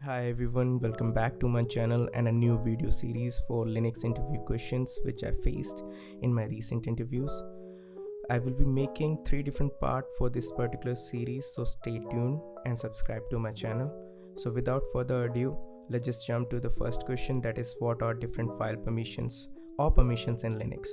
Hi everyone, welcome back to my channel and a new video series for Linux interview questions which I faced in my recent interviews. I will be making 3 different parts for this particular series, so stay tuned and subscribe to my channel. So without further ado, let's just jump to the first question, that is, what are different file permissions or permissions in Linux?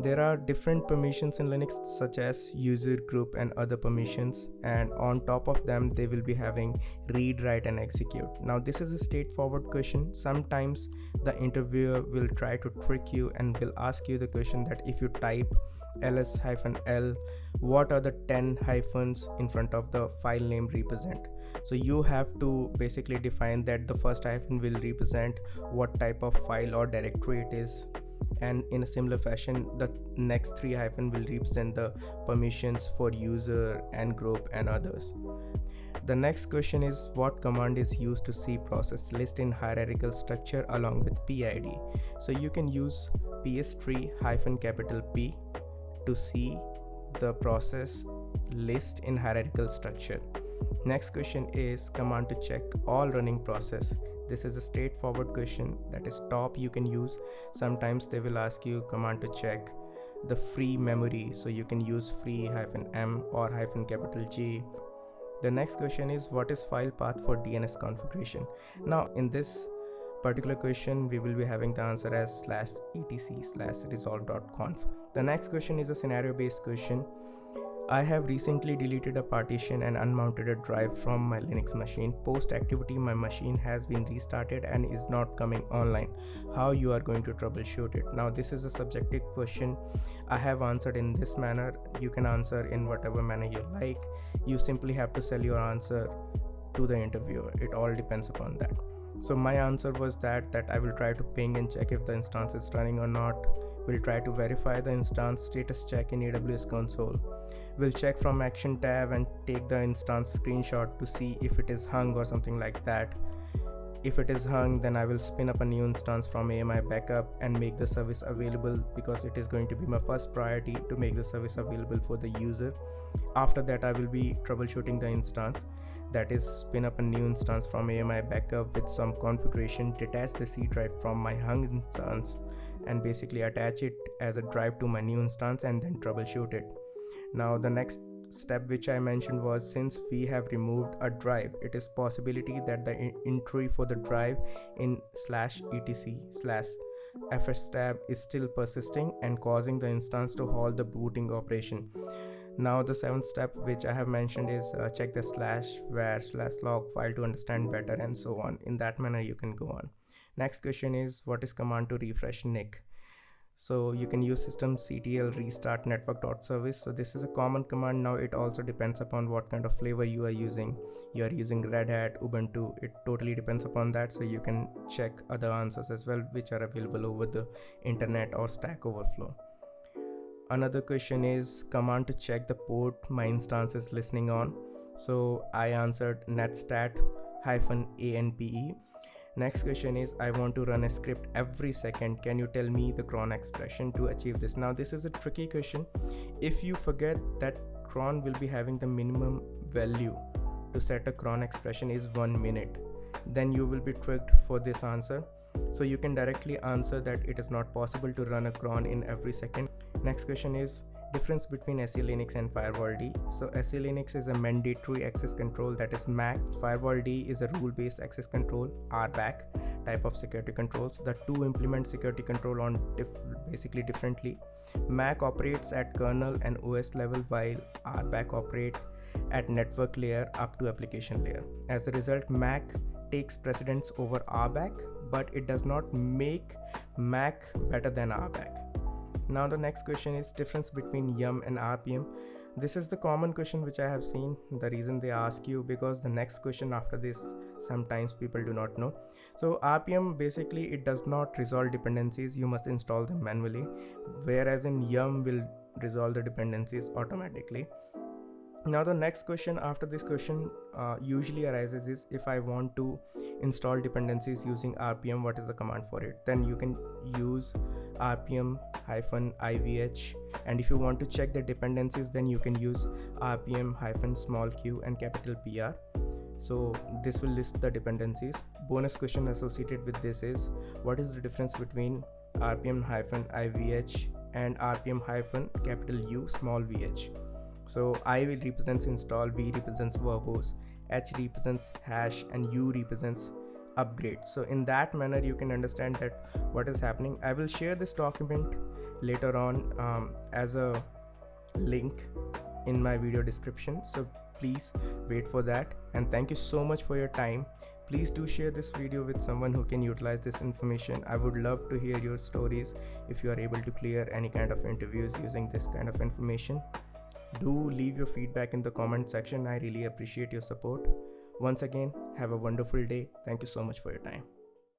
There are different permissions in Linux such as user, group and other permissions, and on top of them they will be having read, write and execute. Now this is a straightforward question. Sometimes the interviewer will try to trick you and will ask you the question that if you type ls-l, what are the 10 hyphens in front of the file name represent? So you have to basically define that the first hyphen will represent what type of file or directory it is, and in a similar fashion the next 3 hyphen will represent the permissions for user and group and others. The next question is, what command is used to see process list in hierarchical structure along with PID? So you can use ps3 hyphen capital P to see the process list in hierarchical structure. Next question is command to check all running process. This is a straightforward question, that is top you can use. Sometimes they will ask you command to check the free memory, so you can use free -m or -G. The next question is, what is file path for DNS configuration? Now in this particular question we will be having the answer as /etc/resolve.conf. The next question is a scenario based question. I have recently deleted a partition and unmounted a drive from my Linux machine. Post activity my machine has been restarted and is not coming online. How you are going to troubleshoot it? Now this is a subjective question. I have answered in this manner. You can answer in whatever manner you like. You simply have to sell your answer to the interviewer. It all depends upon that. So my answer was that I will try to ping and check if the instance is running or not. We'll try to verify the instance status check in AWS console. We'll check from action tab and take the instance screenshot to see if it is hung or something like that. If it is hung, then I will spin up a new instance from AMI backup and make the service available, because it is going to be my first priority to make the service available for the user. After that I will be troubleshooting the instance, that is spin up a new instance from AMI backup with some configuration, detach the C drive from my hung instance and basically attach it as a drive to my new instance and then troubleshoot it. Now the next step which I mentioned was, since we have removed a drive, it is possibility that the entry for the drive in /etc/fs tab is still persisting and causing the instance to halt the booting operation. Now the 7th step which I have mentioned is check the /var/log file to understand better and so on. In that manner you can go on. Next question is, what is command to refresh NIC? So you can use systemctl restart network.service. So this is a common command. Now it also depends upon what kind of flavor you are using. You are using Red Hat, Ubuntu, it totally depends upon that. So you can check other answers as well which are available over the internet or Stack Overflow. Another question is command to check the port my instance is listening on. So I answered netstat-anpe. Next question is, I want to run a script every second. Can you tell me the cron expression to achieve this? Now this is a tricky question. If you forget that cron will be having the minimum value to set a cron expression is 1 minute, then you will be tricked for this answer. So you can directly answer that it is not possible to run a cron in every second. Next question is, difference between SE Linux and Firewall D. So SE Linux is a mandatory access control, that is MAC. Firewall D is a rule-based access control, RBAC type of security controls. The two implement security control on basically differently. MAC operates at kernel and OS level, while RBAC operate at network layer up to application layer. As a result, MAC takes precedence over RBAC, but it does not make MAC better than RBAC. Now the next question is difference between yum and RPM. This is the common question which I have seen. The reason they ask you, because the next question after this sometimes people do not know. So RPM basically it does not resolve dependencies, you must install them manually, whereas in yum will resolve the dependencies automatically. Now the next question after this question usually arises is, if I want to install dependencies using RPM, what is the command for it? Then you can use rpm-ivh, and if you want to check the dependencies, then you can use rpm-q and capital PR. So this will list the dependencies. Bonus question associated with this is, what is the difference between rpm-ivh and rpm-U small vh? So I will represents install, V represents verbose, H represents hash, and U represents upgrade. So in that manner you can understand that what is happening. I will share this document later on as a link in my video description, so please wait for that. And thank you so much for your time. Please do share this video with someone who can utilize this information. I would love to hear your stories if you are able to clear any kind of interviews using this kind of information. Do leave your feedback in the comment section. I really appreciate your support. Once again, have a wonderful day. Thank you so much for your time.